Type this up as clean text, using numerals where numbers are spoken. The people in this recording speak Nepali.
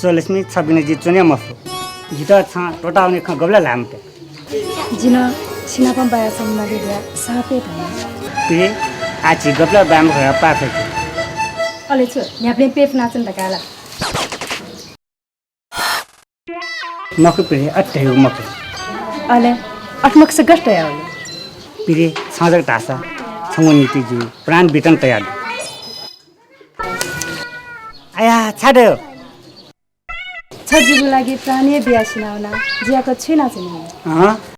विश्वलक्ष्मी छबिने जी चुने मफो जिता छ टोटाउने ख गबला लामटे जिन सिनापम बाया सम्माले दिया सापे त पिरे आछि गबला बाम घर पाफे अले छु न्याप्ले पेफ नाचन त काला मको पिरे अट्टे मको अले अठमक से गष्ट या अले पिरे साजक टासा छंगो नीति जु प्राण बिटन तयार आया छाड्यो छ जीवको लागि प्राणीय बिहा सिनाउन जियाको छैन छैन